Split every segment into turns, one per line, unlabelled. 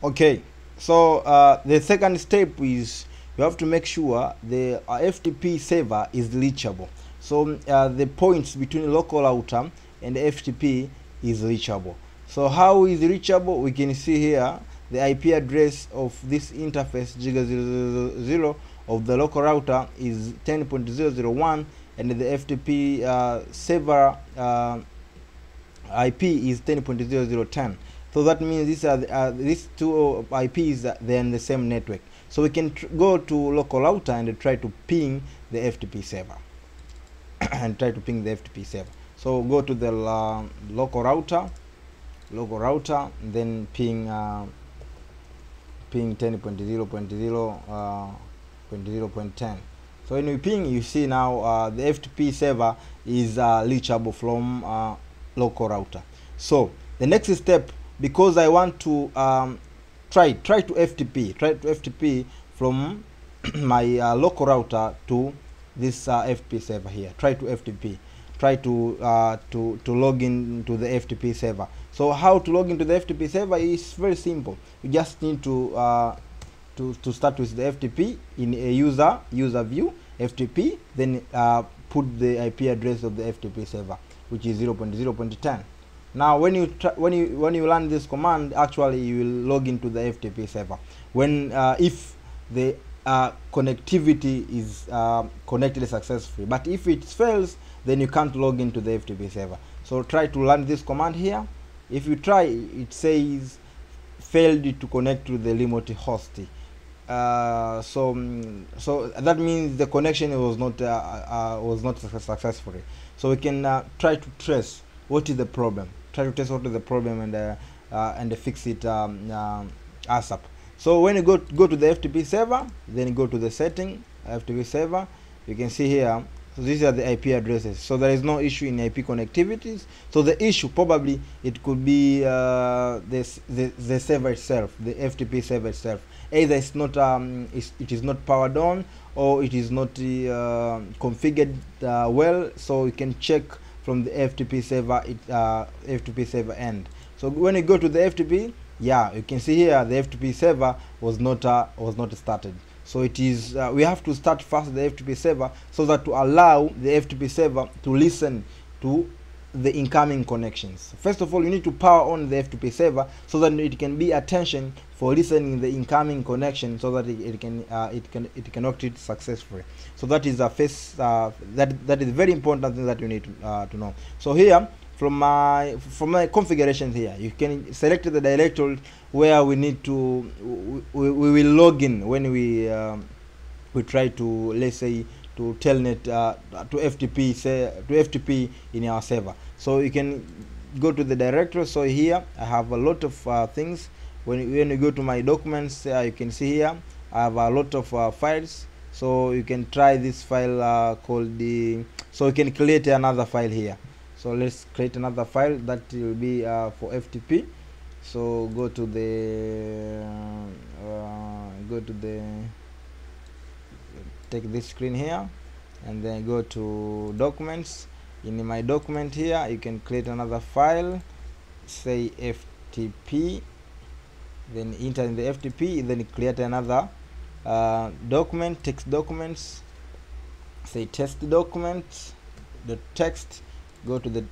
Okay, so the second step is you have to make sure the FTP server is reachable. So the points between local router and the FTP is reachable. So how is reachable? We can see here the IP address of this interface giga000 of the local router is 10.001, and the FTP server IP is 10.0010. So that means these two IPs, they're in the same network. So we can go to local router and try to ping the FTP server and try to ping the FTP server. So go to the local router, then ping 10.0.0.10. So when we ping, you see now the FTP server is reachable from local router. So the next step, because I want to try to FTP from my local router to this FTP server here. Try to log in to the FTP server. So how to log into the FTP server is very simple. You just need to start with the FTP in a user view FTP, then put the IP address of the FTP server, which is 0.0.10. Now when you run this command, actually you will log into the FTP server. When if the connectivity is connected successfully, but if it fails, then you can't log into the FTP server. So try to run this command here. If you try, it says failed to connect to the remote host. So that means the connection was not successful. So we can try to trace what is the problem. Try to test what is the problem and fix it ASAP. So when you go to the FTP server, then you go to the setting FTP server. You can see here. So these are the IP addresses. So there is no issue in IP connectivities. So the issue probably it could be the server itself, the FTP server itself. Either it's not it is not powered on, or it is not configured well. So you can check from the FTP server end. So when you go to the FTP, yeah, you can see here the FTP server was not started. So it is we have to start first the FTP server, so that to allow the FTP server to listen to the incoming connections. First of all, you need to power on the FTP server so that it can be attention for listening the incoming connection, so that it can connect it successfully. So that is the first that is very important thing that you need to know. So here from my configuration here, you can select the directory where we need to we will log in when we try to, let's say, to telnet to FTP in our server. So you can go to the directory. So here I have a lot of things. When you go to my documents, you can see here I have a lot of files. So you can try this file called the. So you can create another file here. So let's create another file that will be for FTP. So go to the take this screen here, and then go to documents. In my document here, you can create another file, say FTP, then enter in the FTP, then create another document, text documents, say test document, the text. Go to the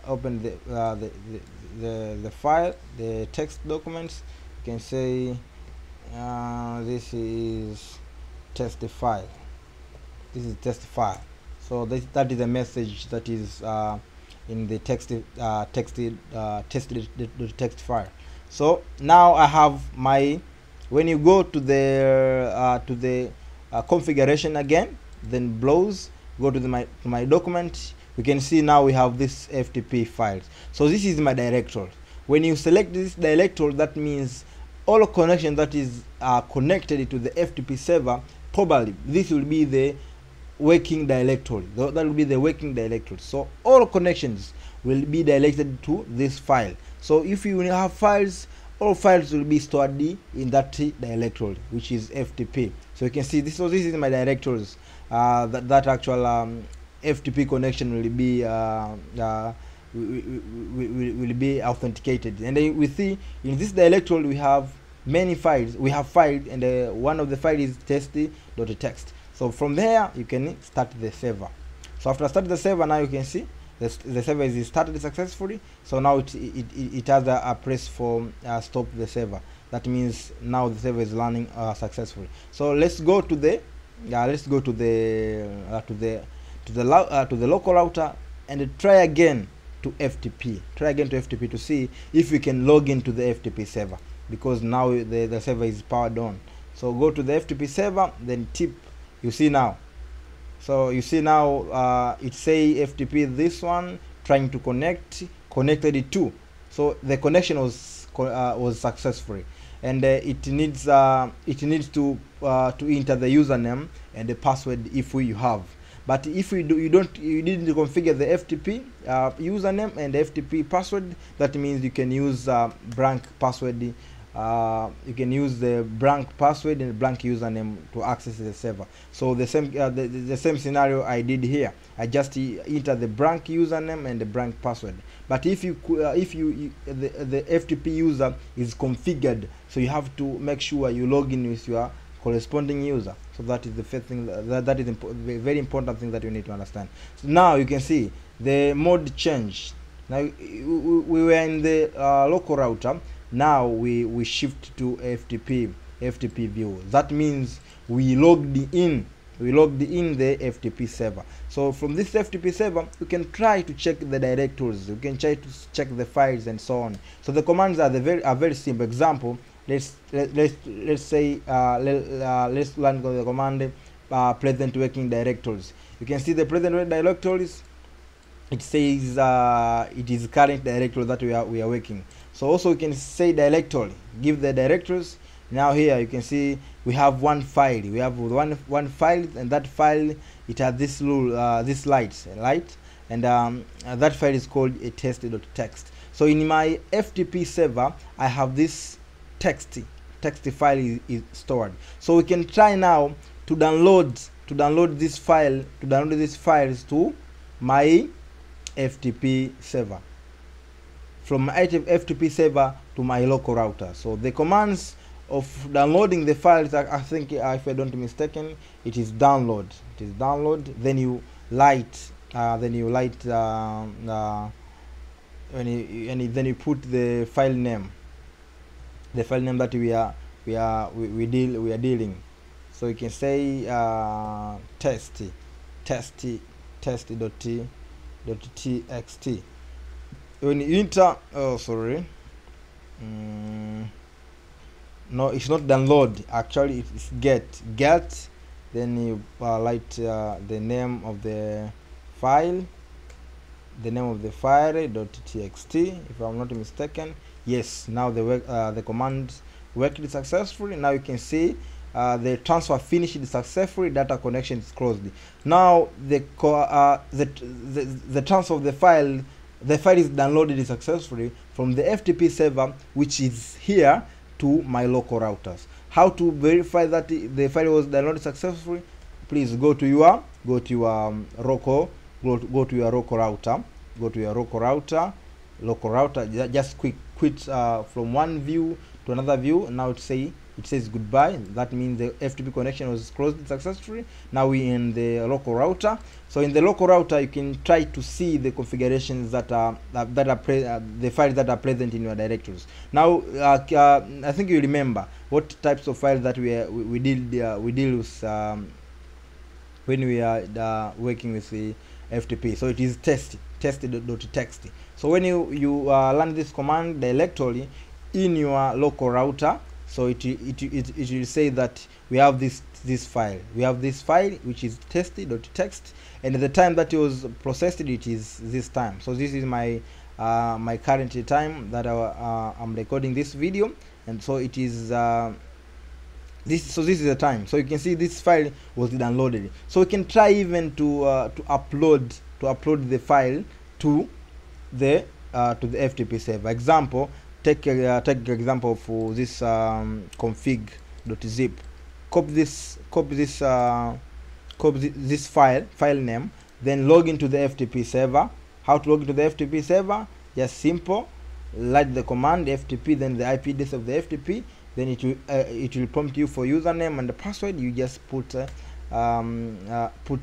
open the file, the text documents. You can say this is test file. This is test file. So that is a message that is in the text text file. So now I have my. When you go to the configuration again, then browse, go to my document. You can see now we have this FTP files. So this is my directory. When you select this directory, that means all connection that is connected to the FTP server, probably this will be the working directory. That will be the working directory. So all connections will be directed to this file. So if you have files, all files will be stored in that directory, which is FTP. So you can see this. So this is my directories. That actual FTP connection will be authenticated, and then we see in this directory we have many files. We have filed, and one of the file is test.txt. So from there you can start the server. So after start the server, now you can see the server is started successfully. So now it has a press for stop the server. That means now the server is running successfully. So let's go to the local router and try again to FTP. Try again to FTP to see if we can log into the FTP server, because now the server is powered on. So go to the FTP server, then tip. You see now. So you see now it say FTP, this one trying to connected it to. So the connection was successful, and it needs to enter the username and the password if you have. But if you didn't configure the FTP username and the FTP password, that means you can use blank password. You can use the blank password and blank username to access the server. So the same scenario I did here. I just enter the blank username and the blank password. But if the FTP user is configured, so you have to make sure you log in with your corresponding user. So that is the first thing that is very important thing that you need to understand. So now you can see the mode changed. Now we were in the local router. Now we shift to FTP view. That means we logged in the FTP server. So from this FTP server, you can try to check the directories. You can try to check the files and so on. So the commands are very simple. Example, let's say let's learn the command present working directories. You can see the present working directories. It says it is current directory that we are working. So also we can say directory, give the directories. Now here you can see we have one file. We have one file, and that file, it has this little this light, and that file is called a test.txt. So in my FTP server, I have this text file is stored. So we can try now to download this file, these files to my FTP server, from my FTP server to my local router. So the commands of downloading the files, I think, if I don't mistaken, it is download. Then you light. Then you put the file name. The file name that we are dealing. So you can say test.txt. When you enter, no, it's not download. Actually, it's get. Then you write the name of the file. .txt, if I'm not mistaken. Yes, now the command worked successfully. Now you can see the transfer finished successfully. Data connection is closed. Now the transfer of the file is downloaded successfully from the FTP server, which is here, to my local routers. How to verify that the file was downloaded successfully? Please go to your local router. Local router. Just quit from one view to another view. Now it says goodbye. That means the FTP connection was closed successfully. Now we in the local router. So in the local router, you can try to see the configurations the files that are present in your directories. Now I think you remember what types of files that we deal with when we are working with the FTP. So it is test.txt. So when you run this command directly in your local router, so it will say that we have this file. We have this file which is test.txt, and the time that it was processed, it is this time. So this is my my current time that I'm recording this video, and so it is this is the time. So you can see this file was downloaded. So we can try even to upload the file to the FTP server. Example, take example for this config.zip. Copy this file name, then log into the FTP server. How to log into the FTP server? Just simple. Write the command FTP, then the IP address of the FTP, then it will prompt you for username and the password. You just put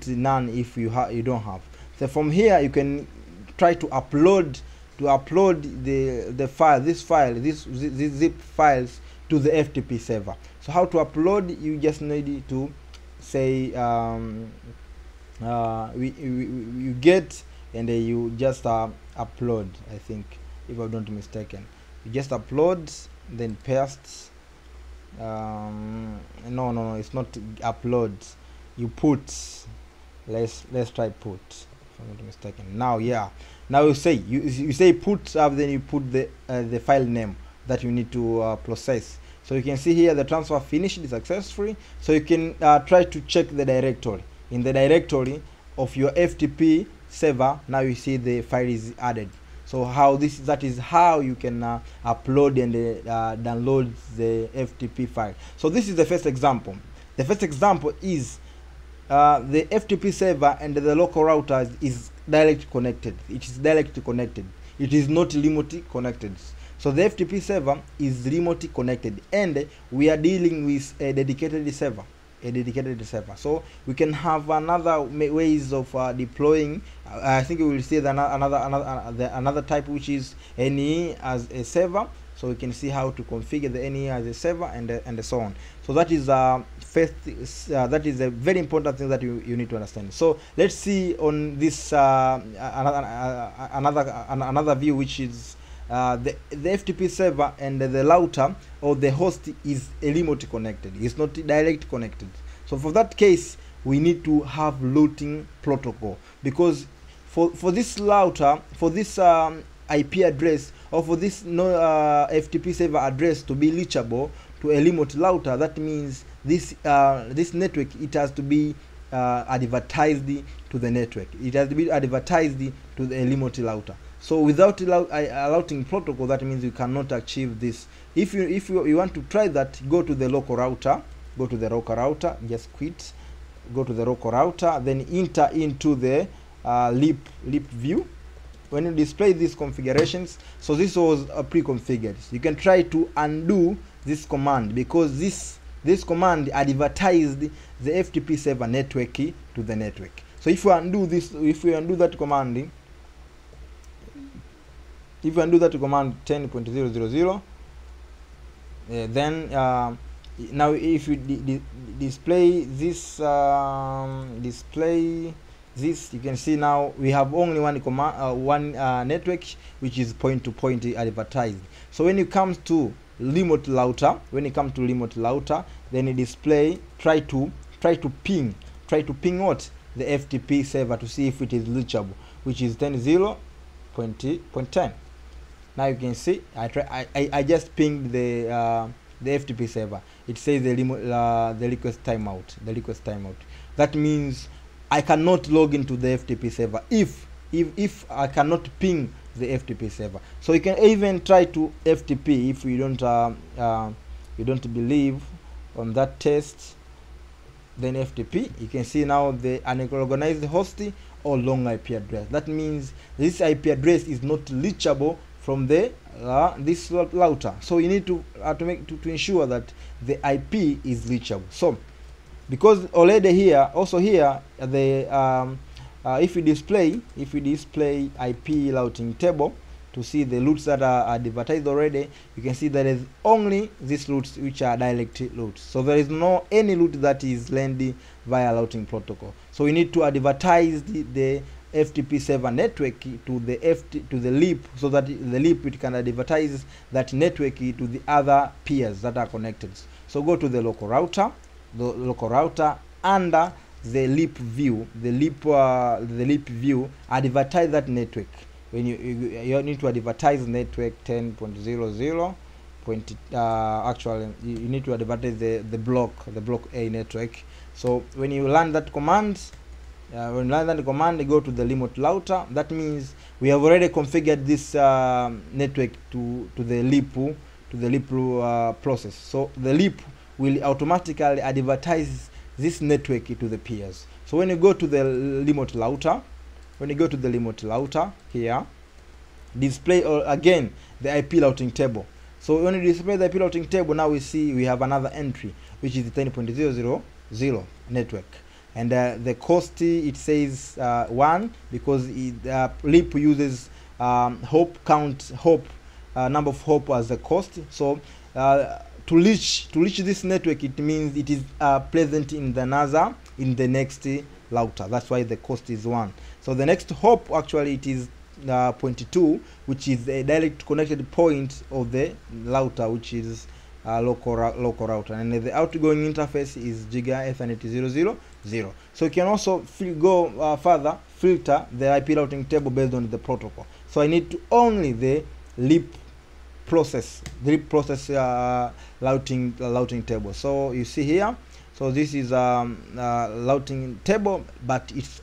none if you don't have. So from here you can try to upload the file, these zip files to the FTP server. So how to upload? You just need to say you get, and you just upload. I think, if I'm not mistaken, you just upload, then paste. No, it's not upload. You put. Let's try put, if I'm not mistaken. Now you say put, then you put the file name that you need to process. So you can see here the transfer finished successfully. So you can try to check the directory. In the directory of your FTP server, now you see the file is added. So that is how you can upload and download the FTP file. So this is the first example. The first example is the FTP server and the local router is directly connected. It is directly connected. It is not remotely connected. So the FTP server is remotely connected, and we are dealing with a dedicated server. So we can have another ways of deploying. I think we will see another type, which is NE as a server. So we can see how to configure the NE as a server and so on. So that is that is a very important thing that you need to understand. So let's see on this another view, which is the FTP server and the router or the host is remotely connected. It's not direct connected. So for that case, we need to have routing protocol, because for this router, for this IP address, or for this FTP server address to be reachable to a remote router, that means this network, it has to be advertised to the network. It has to be advertised to the remote router. So without a routing protocol, that means you cannot achieve this. If you want to try that, go to the local router. Just quit. Go to the local router, then enter into the leap view. When you display these configurations, so this was pre-configured. You can try to undo this command, because this command advertised the FTP server network to the network. So if you undo that command, if you undo that command 10.000, then now if you display this, you can see now we have only one command, network, which is point-to-point advertised. So when you come to remote router, then you display, try to ping what? The FTP server, to see if it is reachable, which is 10.0.10. Now you can see I just pinged the FTP server. It says the request timeout. That means I cannot log into the FTP server if I cannot ping the FTP server. So you can even try to FTP if you don't believe on that test. Then FTP, you can see now the unorganized host or long IP address. That means this IP address is not reachable from the this router. So you need to ensure that the IP is reachable. So because already here, the if you display IP routing table to see the routes that are advertised already, you can see there is only these routes which are direct routes. So there is no any route that is landing via routing protocol. So we need to advertise the FTP server network to the leap, so that the leap, it can advertise that network to the other peers that are connected. So go to the local router, under the leap view, advertise that network. When you need to advertise network 10.00. Actually you need to advertise the block A network. So when you learn that command, go to the remote router. That means we have already configured this network to the leap process. So the leap will automatically advertise this network to the peers. So when you go to the remote router, here, display again the IP routing table. So when you display the IP routing table, now we see we have another entry, which is 10.000 network. And the cost, it says 1, because LEAP uses hop count, number of hop as a cost. So to reach this network, it means it is present in the NASA in the next router. That's why the cost is 1. So the next hop, actually it is 0.2, which is a direct connected point of the router, which is local router, and the outgoing interface is Giga Ethernet 000. So you can also go further, filter the IP routing table based on the protocol. So I need to only the LEAP process, routing table. So you see here, so this is routing table, but it's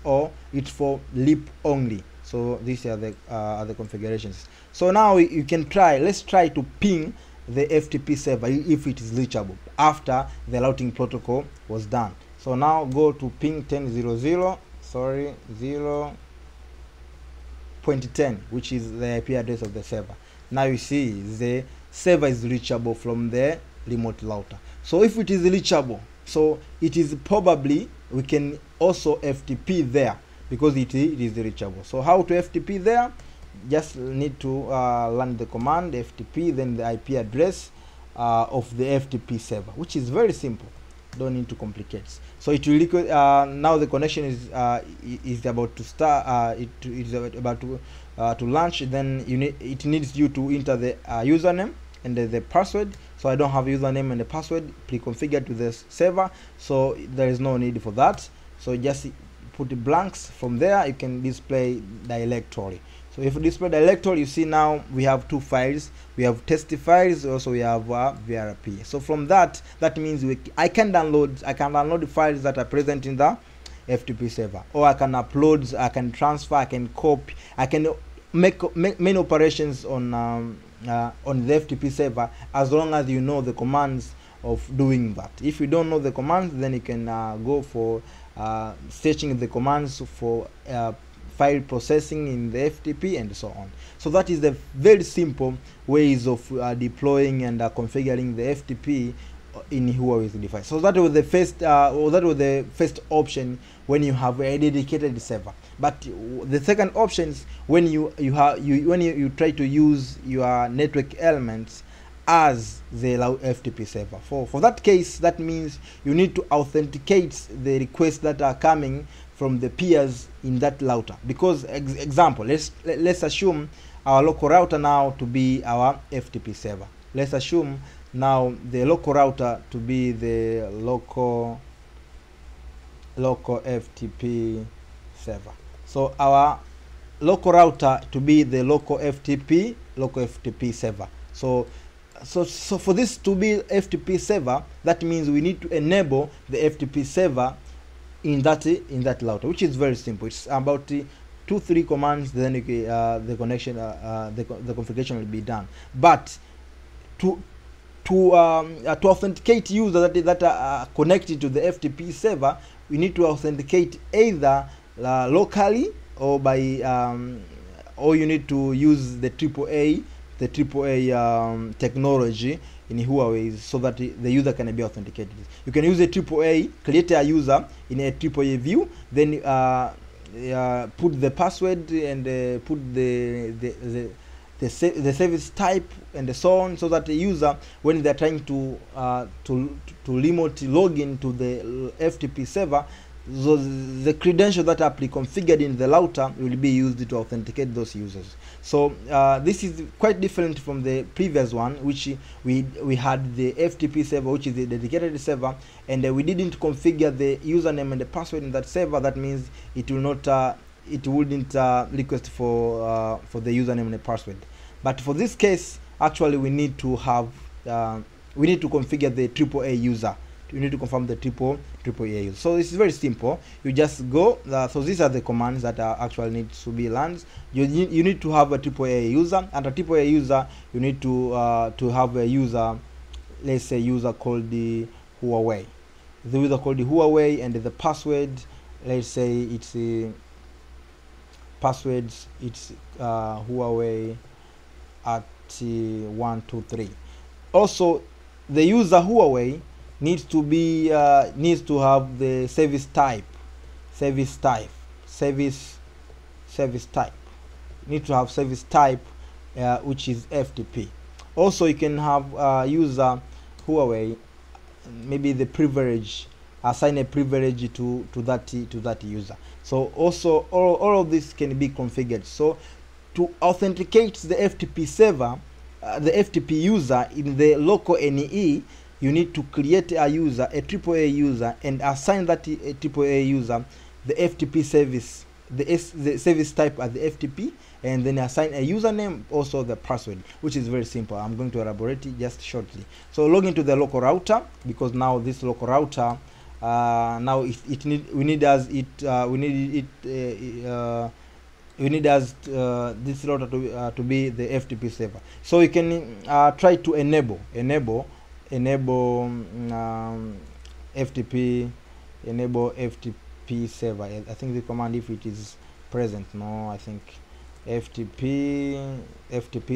for LEAP only. So these are the configurations. So now you can try, let's try to ping the FTP server if it is reachable after the routing protocol was done. So now go to ping 0.10, which is the IP address of the server. Now you see the server is reachable from the remote router. So if it is reachable, so it is probably we can also FTP there, because it is reachable. So how to FTP there? Just need to learn the command FTP, then the IP address of the FTP server, which is very simple. Don't need to complicate. So it will now the connection is about to start. It is about to launch. Then it needs you to enter the username and the password. So I don't have username and the password pre-configured to the server, so there is no need for that. So just put the blanks. From there you can display directory. So if you display directory, you see now we have two files. We have test files, also we have VRP. So from that means I can download the files that are present in the FTP server, or I can upload, I can transfer, I can copy, I can make many operations on the FTP server, as long as you know the commands of doing that. If you don't know the commands, then you can go for searching the commands for file processing in the FTP and so on. So that is the very simple ways of deploying and configuring the FTP in Huawei's device. So that was the first option when you have a dedicated server. But the second option is when you try to use your network elements as the FTP server. For that case, that means you need to authenticate the requests that are coming from the peers in that router. Because example, let's assume our local router now to be our FTP server. Let's assume now the local router to be the local FTP server. So our local router to be the local FTP server. So for this to be FTP server, that means we need to enable the FTP server in that router, which is very simple. It's about 2-3 commands, then the connection, the configuration will be done. But to authenticate users that are connected to the FTP server, we need to authenticate either locally or by or you need to use the AAA technology in Huawei, so that the user can be authenticated. You can use a AAA, create a user in a AAA view, then put the password and put the service type and so on, so that the user, when they are trying to remote login to the FTP server, so the credentials that are pre-configured in the router will be used to authenticate those users. So this is quite different from the previous one, which we had the FTP server, which is the dedicated server, and we didn't configure the username and the password in that server. That means it will not it wouldn't request for the username and the password. But for this case, actually we need to have we need to configure the AAA user. You need to confirm the AAA user. So this is very simple. You just go. So these are the commands that actually need to be learned. You need to have a AAA user, and a AAA user you need to have a user. Let's say user called the Huawei. The user called the Huawei, and the password. Let's say it's passwords. It's Huawei at 123. Also, the user Huawei needs to be needs to have the service type need to have service type which is FTP. Also, you can have user Huawei maybe the privilege, assign a privilege to that user. So also all of this can be configured. So to authenticate the FTP server, the FTP user in the local NE, you need to create a user, a AAA user, and assign that AAA user the FTP service, the service type as the FTP, and then assign a username, also the password, which is very simple. I'm going to elaborate it just shortly. So log into the local router, because now this local router now we need this router to be the FTP server. So you can try to enable FTP server. I think the command, if it is present, no, I think FTP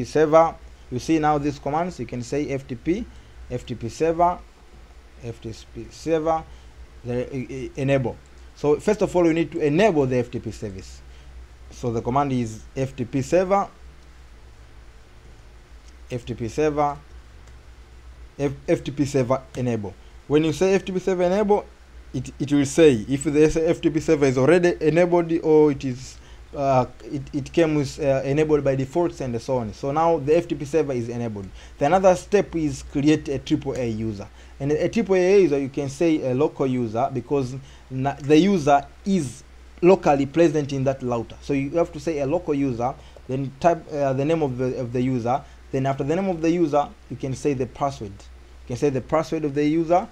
server. You see now these commands, you can say FTP server, the enable. So first of all, you need to enable the FTP service. So the command is FTP server enable. When you say FTP server enable, it will say if the FTP server is already enabled, or it is it came with enabled by default, and so on. So now the FTP server is enabled. The another step is create a AAA user. And a AAA user, you can say a local user, because the user is locally present in that router. So you have to say a local user, then type the name of the user. Then after the name of the user, you can say the password. You can say the password of the user,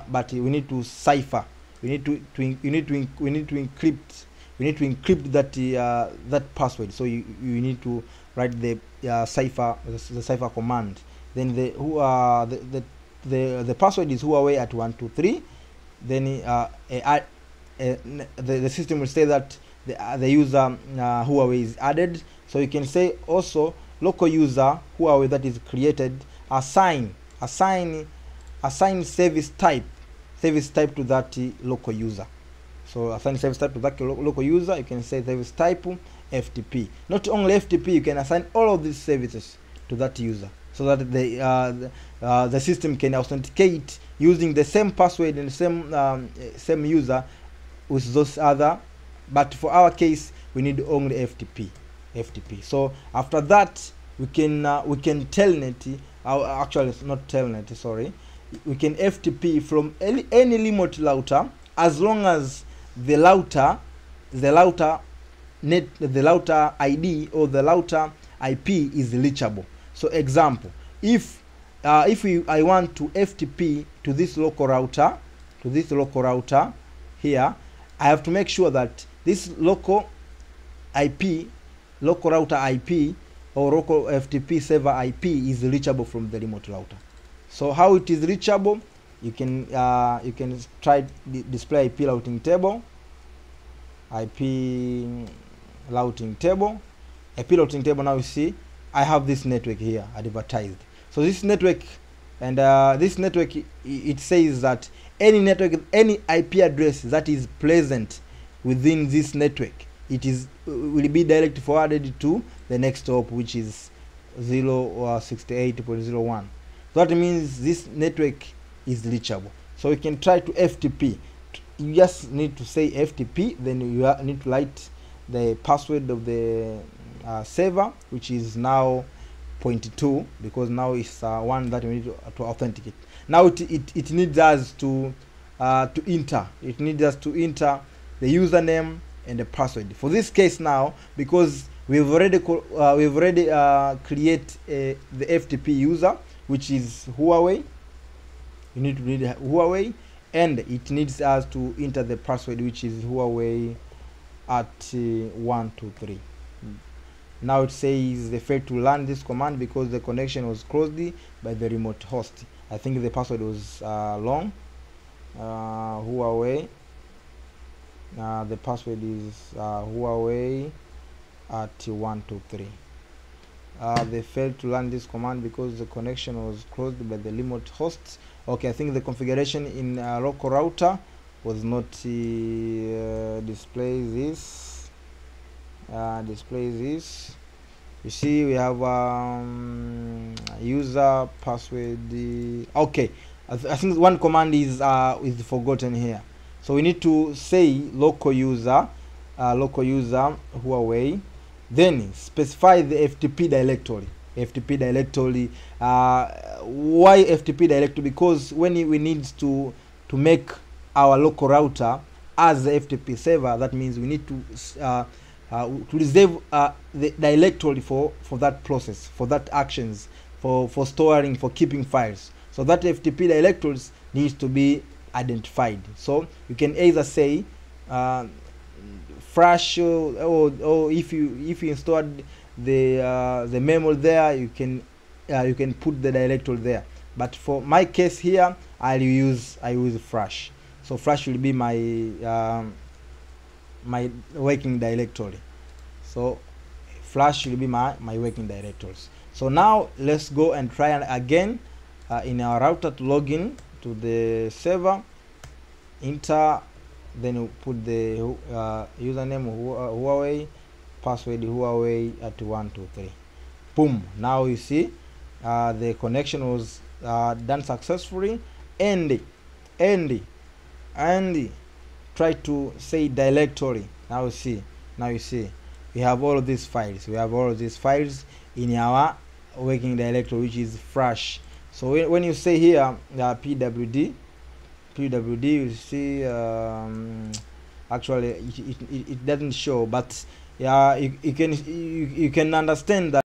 but we need to cipher. We need to encrypt. We need to encrypt that password. So you need to write the cipher, the cipher command. Then the password is Huawei at 123. Then the system will say that the user Huawei is added. So you can say also local user Huawei that is created, assign service type to that local user. So assign service type to that local user. You can say service type FTP. Not only FTP, you can assign all of these services to that user, so that the system can authenticate using the same password and same user with those other. But for our case, we need only FTP. So after that, we can telnet. Actually, it's not telnet. Sorry, we can FTP from any remote router, as long as the router ID or the router IP is reachable. So example, if I want to FTP to this local router, here, I have to make sure that this local router IP or local FTP server IP is reachable from the remote router. So how it is reachable? You can try display IP routing table. IP routing table. Now you see I have this network here advertised. So this network, and it says that any IP address that is present within this network, will be directly forwarded to the next hop, which is 068.01. That means this network is reachable. So you can try to FTP. You just need to say FTP, then you need to write the password of the server, which is now 0.2, because now it's one that we need to authenticate. Now it needs us to enter. It needs us to enter the username and the password. For this case now, because we've already create the FTP user, which is Huawei. You need to read Huawei, and it needs us to enter the password, which is Huawei at 123. Now it says they failed to learn this command because the connection was closed by the remote host. I think the password was long. Huawei. The password is Huawei at 123. they failed to run this command because the connection was closed by the remote host. Okay, I think the configuration in local router was not display this. You see, we have user password. Okay, I think one command is forgotten here. So we need to say local user Huawei, then specify the FTP directory. Why FTP directory? Because when we need to make our local router as the FTP server, that means we need to reserve the directory for that process, for that actions, for storing, for keeping files. So that FTP directories needs to be identified. So you can either say flash, or if you installed the memory there, you can put the directory there. But for my case here, I use flash. So flash will be my my working directory. So flash will be my working directories. So now let's go and try again in our router to log in to the server. Enter, then you put the username Huawei, password Huawei at 123. Boom! Now you see the connection was done successfully, and try to say directory. Now you see we have all of these files. In our working directory, which is flash. So when you say here pwd, you see actually it doesn't show, but yeah, you can understand that